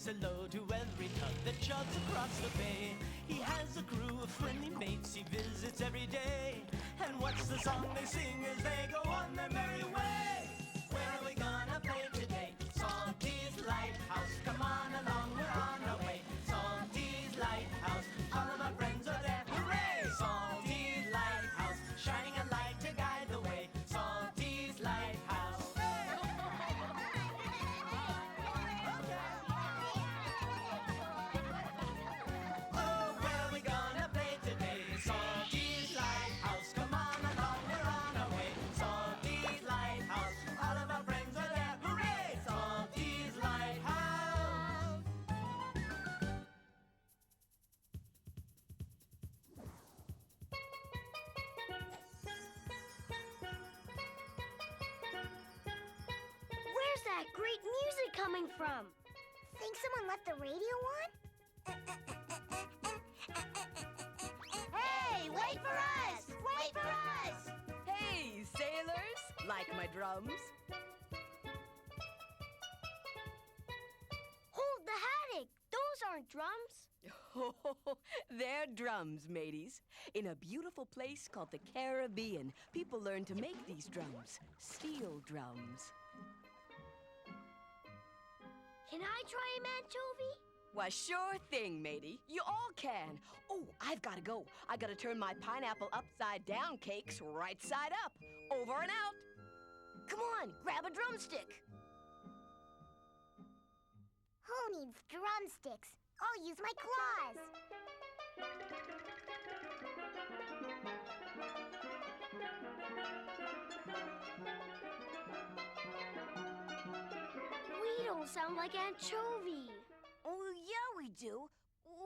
says hello to every tug that shoves across the bay. He has a crew of friendly mates he visits every day. And what's the song they sing as they go on their merry way? Where are we gonna play today? Salty's Lighthouse, come on along, we're on our way. Salty's Lighthouse, all of our friends are there, hooray! Salty's Lighthouse, shining a light to guide the way. Salty's Lighthouse. Oh, where are we gonna play today? Salty's Lighthouse, come on along, we're on our way. Salty's Lighthouse, all of our friends are there, hooray! Salty's Lighthouse. Where's that great music coming from? Think someone left the radio on? Hey, wait for us! Wait for us! Hey, sailors! Like my drums? Hold the haddock! Those aren't drums. Oh, they're drums, mateys. In a beautiful place called the Caribbean, people learn to make these drums. Steel drums. Can I try him, Anchovy? Why, sure thing, matey. You all can. Oh, I've got to go. I got to turn my pineapple upside-down cakes right side up. Over and out. Come on, grab a drumstick. Who needs drumsticks? I'll use my claws. We don't sound like Anchovy. Oh, yeah, we do.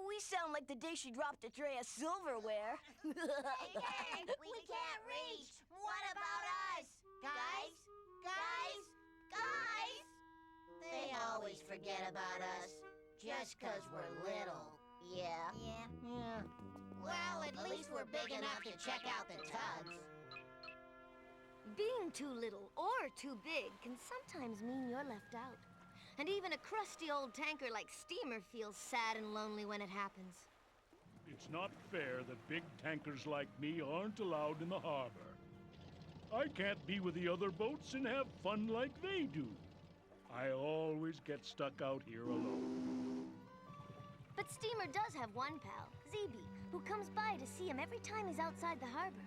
We sound like the day she dropped a tray of silverware. Hey, we can't reach. What about us? Guys? Guys? Guys? They always forget about us just 'cause we're little. Yeah. Yeah. Well, at least we're big enough to check out the tugs. Being too little or too big can sometimes mean you're left out. And even a crusty old tanker like Steamer feels sad and lonely when it happens. It's not fair that big tankers like me aren't allowed in the harbor. I can't be with the other boats and have fun like they do. I always get stuck out here alone. But Steamer does have one pal, Zeeby, who comes by to see him every time he's outside the harbor.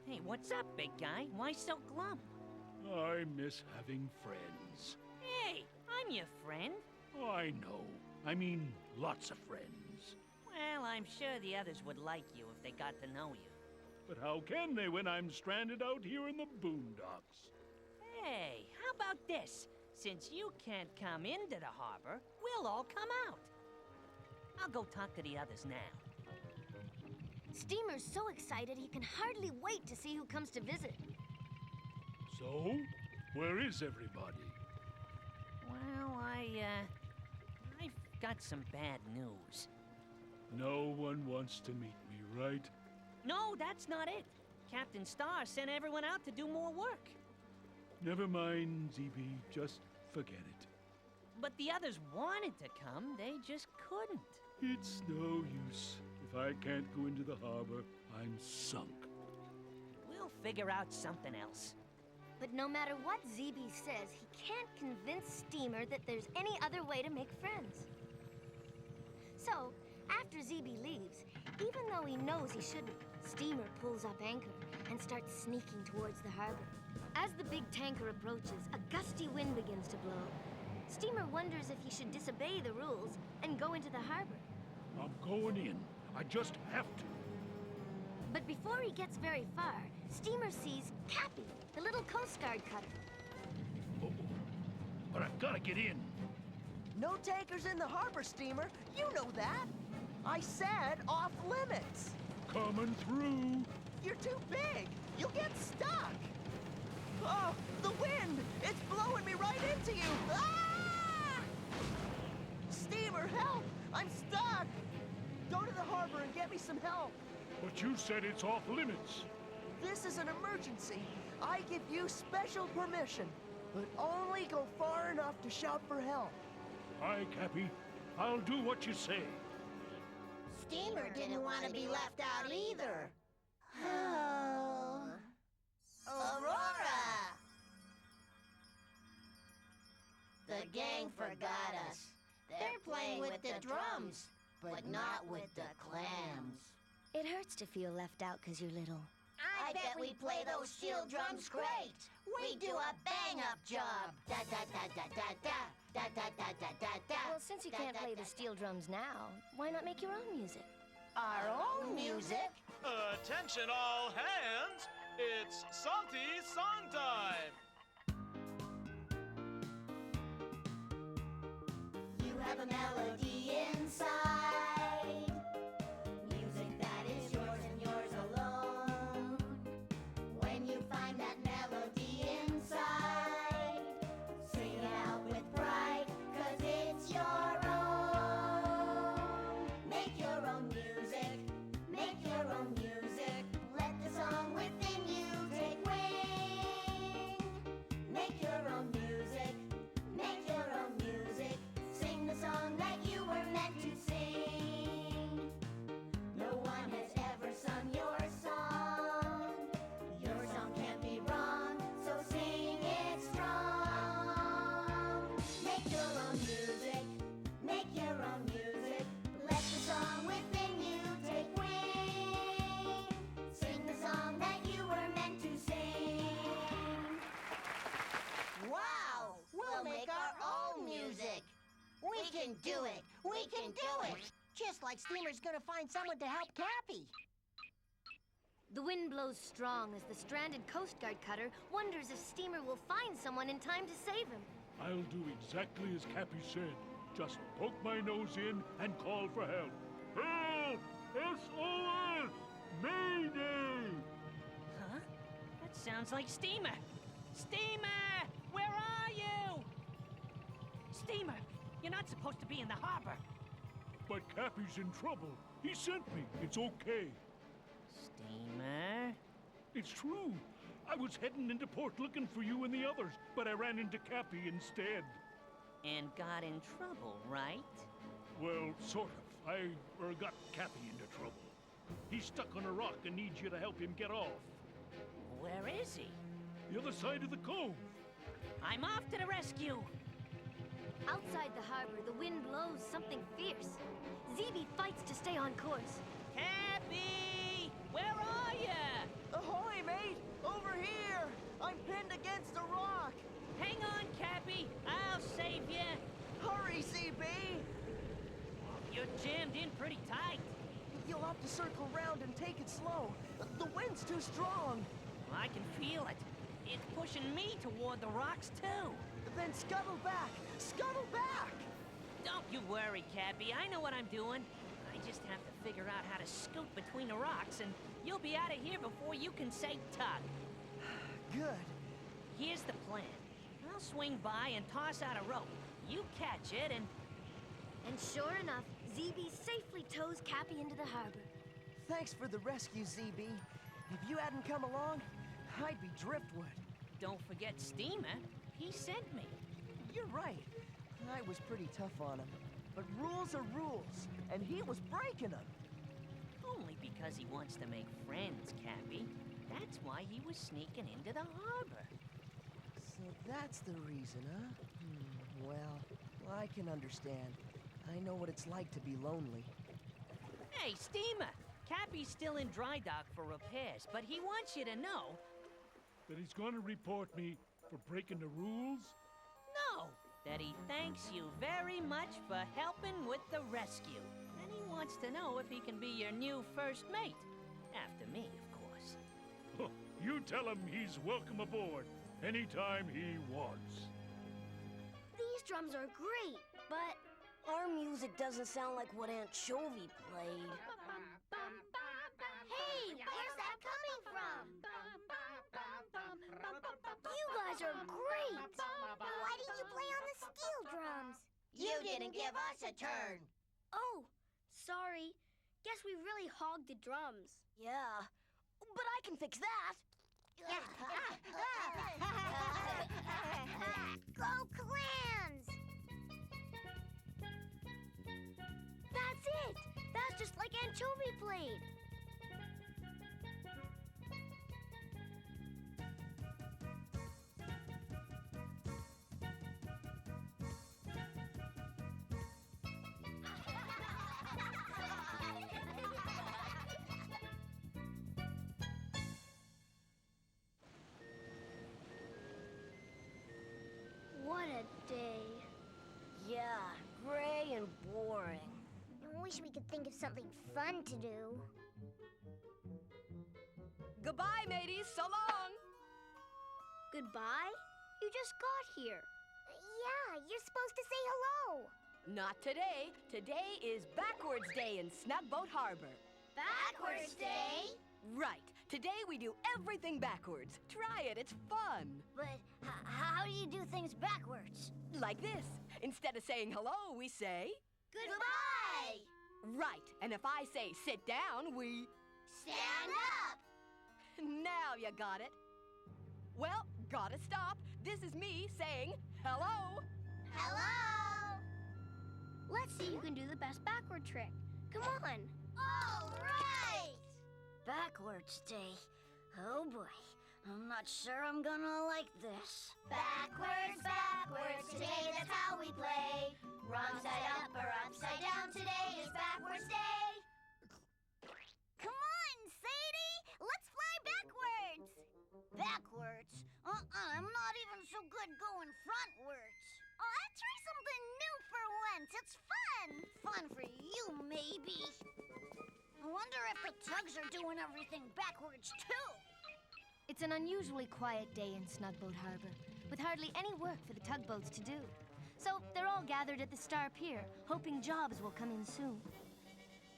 Hey, what's up, big guy? Why so glum? I miss having friends. Hey, I'm your friend. Oh, I know. I mean, lots of friends. Well, I'm sure the others would like you if they got to know you. But how can they when I'm stranded out here in the boondocks? Hey, how about this? Since you can't come into the harbor, we'll all come out. I'll go talk to the others now. Steamer's so excited he can hardly wait to see who comes to visit. So, where is everybody? Well, I've got some bad news. No one wants to meet me, right? No, that's not it. Captain Starr sent everyone out to do more work. Never mind, ZB. Just forget it. But the others wanted to come, they just couldn't. It's no use. If I can't go into the harbor, I'm sunk. We'll figure out something else. But no matter what Zeeby says, he can't convince Steamer that there's any other way to make friends. So, after Zeeby leaves, even though he knows he shouldn't, Steamer pulls up anchor and starts sneaking towards the harbor. As the big tanker approaches, a gusty wind begins to blow. Steamer wonders if he should disobey the rules and go into the harbor. I'm going in. I just have to. But before he gets very far, Steamer sees Cappy, the little Coast Guard cutter. Uh-oh. But I've got to get in. No tankers in the harbor, Steamer. You know that. I said off limits. Coming through. You're too big. You'll get stuck. Oh, the wind! It's blowing me right into you. Ah! Steamer, help! I'm stuck. Go to the harbor and get me some help. But you said it's off limits. This is an emergency. I give you special permission, but only go far enough to shout for help. Aye, Cappy. I'll do what you say. Steamer didn't want to be left out either. Oh. Aurora! The gang forgot us. They're playing with the drums, but not with the clams. It hurts to feel left out because you're little. I bet we play those steel drums great. We do a bang-up job. Da da da da da da. Da da da da da da. Well, since you can't play the steel drums now, why not make your own music? Our own music? Attention all hands! It's Salty Song Time! You have a melody inside. Music that is yours and yours alone. When you find that melody inside, sing it out with pride, 'cause it's your own. Make your own music. Make your own music. Let the song within you take wing. Make your own music. Make your own music. Sing the song that you were meant to sing. No one has ever sung your song. Your song can't be wrong, so sing it strong. Make your own music. Make your own music. Let the song within you take wing. Sing the song that you were meant to sing. Wow! We'll make our own music. We can do it. We can do it. Just like Steamer's gonna find someone to help Cappy. The wind blows strong as the stranded Coast Guard cutter wonders if Steamer will find someone in time to save him. I'll do exactly as Cappy said. Just poke my nose in and call for help. Help! SOS! Mayday! Huh? That sounds like Steamer. Steamer! Where are you? Steamer, you're not supposed to be in the harbor. But Cappy's in trouble. He sent me. It's okay. Steamer? It's true. I was heading into port looking for you and the others, but I ran into Cappy instead. And got in trouble, right? Well, sort of. I got Cappy into trouble. He's stuck on a rock and needs you to help him get off. Where is he? The other side of the cove. I'm off to the rescue. Outside the harbor, the wind blows something fierce. ZB fights to stay on course. Cappy! Where are you? Ahoy, mate! Over here! I'm pinned against a rock! Hang on, Cappy. I'll save you. Hurry, CB! You're jammed in pretty tight. You'll have to circle round and take it slow. The wind's too strong. I can feel it. It's pushing me toward the rocks, too. Then scuttle back! Scuttle back! Don't you worry, Cappy. I know what I'm doing. I just have to figure out how to scoot between the rocks, and you'll be out of here before you can say tug. Good. Here's the plan. I'll swing by and toss out a rope. You catch it, and And sure enough, ZB safely tows Cappy into the harbor. Thanks for the rescue, ZB. If you hadn't come along, I'd be driftwood. don't forget Steamer. He sent me. You're right. I was pretty tough on him. But rules are rules, and he was breaking them. Only because he wants to make friends, Cappy. That's why he was sneaking into the harbor. So that's the reason, huh? Well, I can understand. I know what it's like to be lonely. Hey, Steamer! Cappy's still in dry dock for repairs, but he wants you to know... That he's going to report me for breaking the rules? No! That he thanks you very much for helping with the rescue. And he wants to know if he can be your new first mate. After me, of course. Huh, you tell him he's welcome aboard anytime he wants. These drums are great, but our music doesn't sound like what Aunt Chovy played. Hey, where's that coming from? You guys are great! Why didn't you play on the steel drums? You didn't give us a turn. Oh, sorry. Guess we really hogged the drums. Yeah, but I can fix that. Go clams! just like Anchovy played. What a day. Yeah, gray and boring. I wish we could think of something fun to do. Goodbye, mateys. So long. Goodbye? You just got here. Yeah, you're supposed to say hello. Not today. Today is Backwards Day in Snugboat Harbor. Backwards Day? Right. Today we do everything backwards. Try it. It's fun. But how do you do things backwards? Like this. Instead of saying hello, we say... Goodbye! Right. And if I say sit down, we... Stand up! Now you got it. Well, gotta stop. This is me saying hello. Hello! Let's see who can do the best backward trick. Come on. All right! Backwards Day. Oh boy, I'm not sure I'm gonna like this. Backwards, backwards, today that's how we play. Wrong side up or upside down, today is backwards day. Come on, Sadie! Let's fly backwards! Backwards? I'm not even so good going frontwards. I'll try something new for once. It's fun. Fun for you, maybe. I wonder if the tugs are doing everything backwards, too. It's an unusually quiet day in Snugboat Harbor, with hardly any work for the tugboats to do. So they're all gathered at the Star Pier, hoping jobs will come in soon.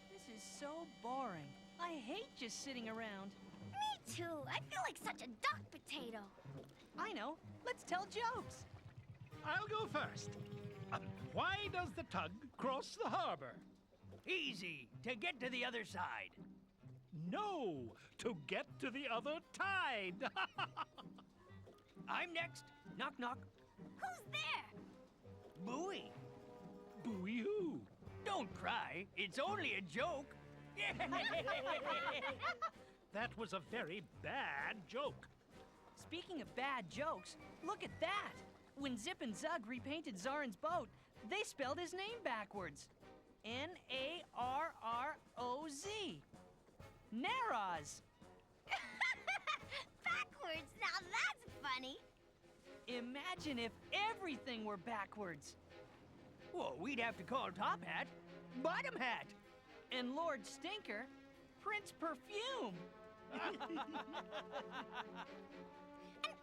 This is so boring. I hate just sitting around. Me too. I feel like such a duck potato. I know. Let's tell jokes. I'll go first. Why does the tug cross the harbor? Easy, to get to the other side. No, to get to the other tide. I'm next. Knock, knock. Who's there? Buoy. Buoy who? Don't cry. It's only a joke. That was a very bad joke. Speaking of bad jokes, look at that. When Zip and Zug repainted Zarin's boat, they spelled his name backwards. Narroz. Narroz. Backwards? Now that's funny. Imagine if everything were backwards. Well, we'd have to call Top Hat Bottom Hat. And Lord Stinker, Prince Perfume. And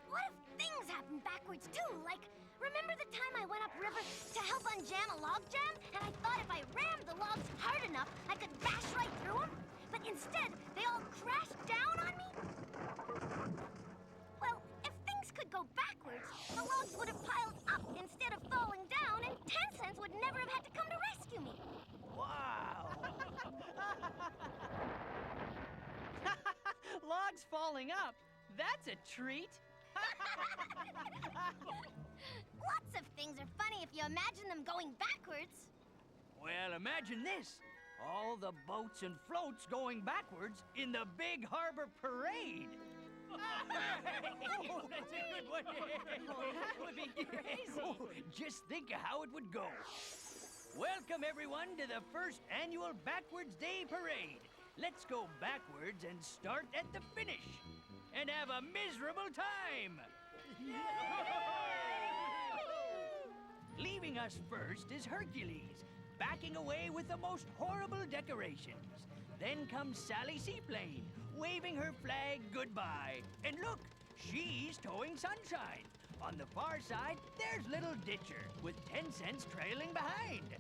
what if things happen backwards too? Like, remember the time I went upriver to help unjam a log jam? And I thought if I rammed the logs hard enough, I could bash right through them? But instead, they all crashed down on me? Well, if things could go backwards, the logs would have piled up instead of falling down, and 10 cents would never have had to come to rescue me. Wow. Logs falling up. That's a treat. Lots of things are funny if you imagine them going backwards. Well, imagine this. All the boats and floats going backwards in the big harbor parade. Oh, that's a good one. That would be crazy. Oh, just think of how it would go. Welcome, everyone, to the first annual Backwards Day Parade. Let's go backwards and start at the finish. And have a miserable time. Leaving us first is Hercules, backing away with the most horrible decorations. Then comes Sally Seaplane, waving her flag goodbye. And look, she's towing Sunshine. On the far side, there's Little Ditcher, with 10 cents trailing behind.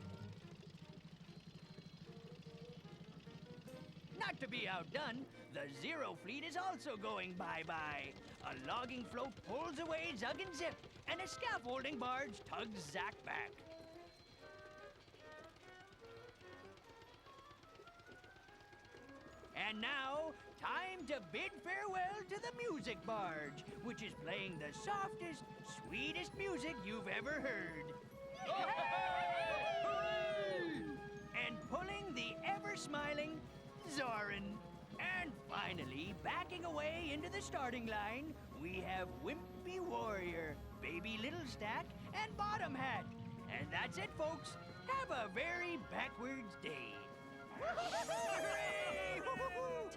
Not to be outdone, the Zero Fleet is also going bye-bye. A logging float pulls away Zug and Zip, and a scaffolding barge tugs Zack back. And now, time to bid farewell to the music barge, which is playing the softest, sweetest music you've ever heard. And pulling the ever ever smiling Zorin. And finally, backing away into the starting line, we have Wimpy Warrior, Baby Little Stack, and Bottom Hat. And that's it, folks. Have a very backwards day. Hooray!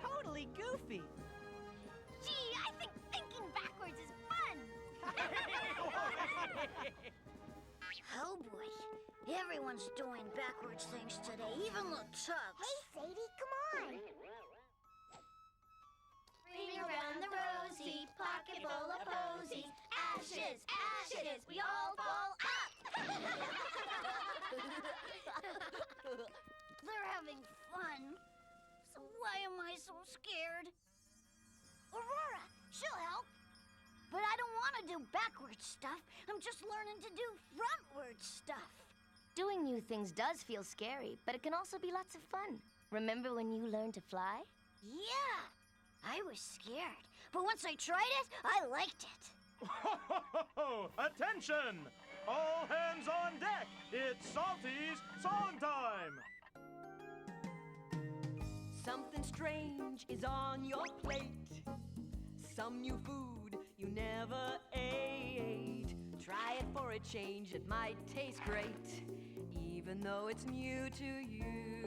Totally goofy. Gee, I think thinking backwards is fun. Oh boy, everyone's doing backwards things today, even the Tugs. Hey, Sadie, come on. Ring around the rosy, pocket full of posies. Ashes, ashes, we all fall up. They're having fun. So why am I so scared? Aurora, she'll help. But I don't want to do backwards stuff. I'm just learning to do frontward stuff. Doing new things does feel scary, but it can also be lots of fun. Remember when you learned to fly? Yeah, I was scared. But once I tried it, I liked it. Attention! All hands on deck! It's Salty's song time! Something strange is on your plate. Some new food you never ate. Try it for a change, it might taste great, even though it's new to you.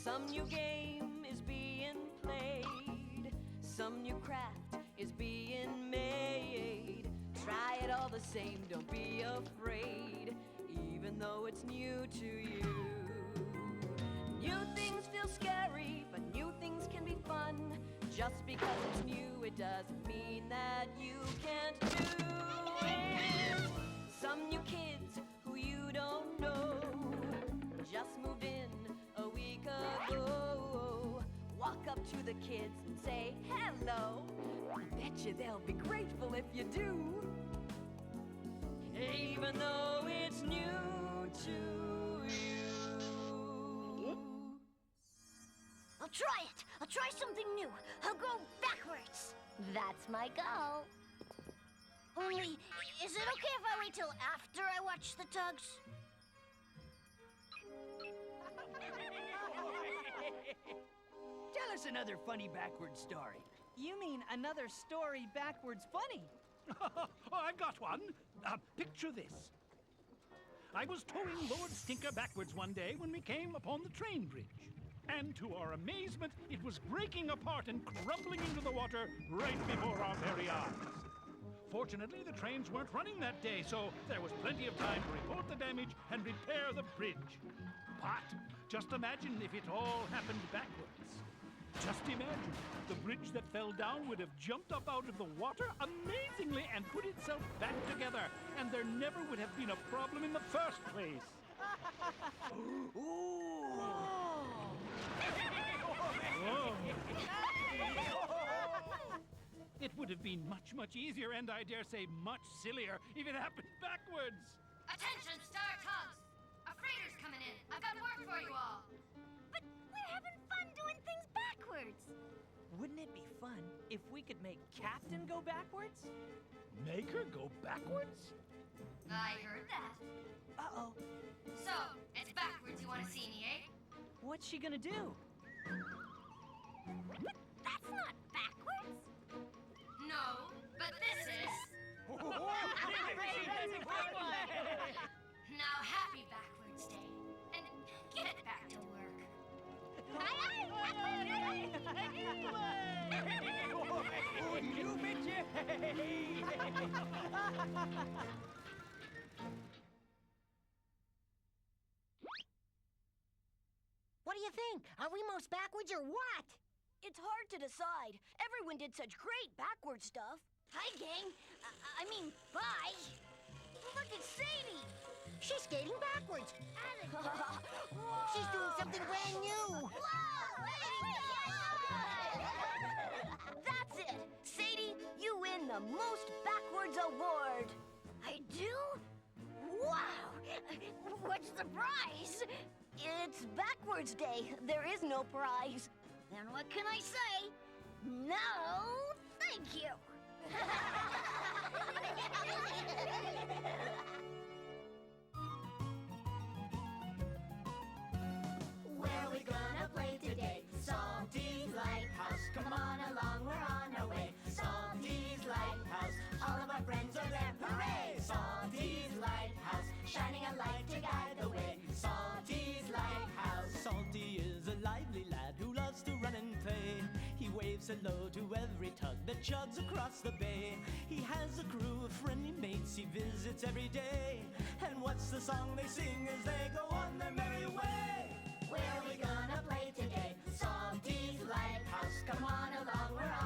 Some new game is being played. Some new craft is being made. Try it all the same, don't be afraid, even though it's new to you. New things feel scary, but new things can be fun. Just because it's new, it doesn't mean that you can't do it. Some new kids who you don't know just moved in a week ago. Walk up to the kids and say hello. I bet you they'll be grateful if you do. Even though it's new to you. I'll try it. I'll try something new. I'll go backwards. That's my goal. Only, is it okay if I wait till after I watch the Tugs? Tell us another funny backwards story. You mean another story backwards funny? Oh, I've got one. Picture this. I was towing Lord Stinker backwards one day when we came upon the train bridge. And to our amazement, it was breaking apart and crumbling into the water right before our very eyes. Fortunately, the trains weren't running that day, so there was plenty of time to report the damage and repair the bridge. But just imagine if it all happened backwards. Just imagine, the bridge that fell down would have jumped up out of the water amazingly and put itself back together, and there never would have been a problem in the first place. It would have been much, much easier, and I dare say much sillier, if it happened backwards. Attention, Star Tugs! A freighter's coming in. I've got work for you all. But we're having fun doing things backwards. Wouldn't it be fun if we could make Captain go backwards? Make her go backwards? I heard that. Uh-oh. So, it's backwards you want to see me, eh? What's she gonna do? But that's not backwards. No, but this is. Now, happy backwards day. And get back to work. You betcha! What do you think? Are we most backwards or what? It's hard to decide. Everyone did such great backward stuff. Hi, gang. I mean, bye. Look at Sadie. She's skating backwards. She's doing something brand new. That's it. Sadie, you win the Most Backwards Award. I do? Wow. What's the prize? It's Backwards Day. There is no prize. Then what can I say? No, thank you. When hero to every tug that chugs across the bay. He has a crew of friendly mates he visits every day. And what's the song they sing as they go on their merry way? Where are we gonna play today? Salty's Lighthouse, come on along, we're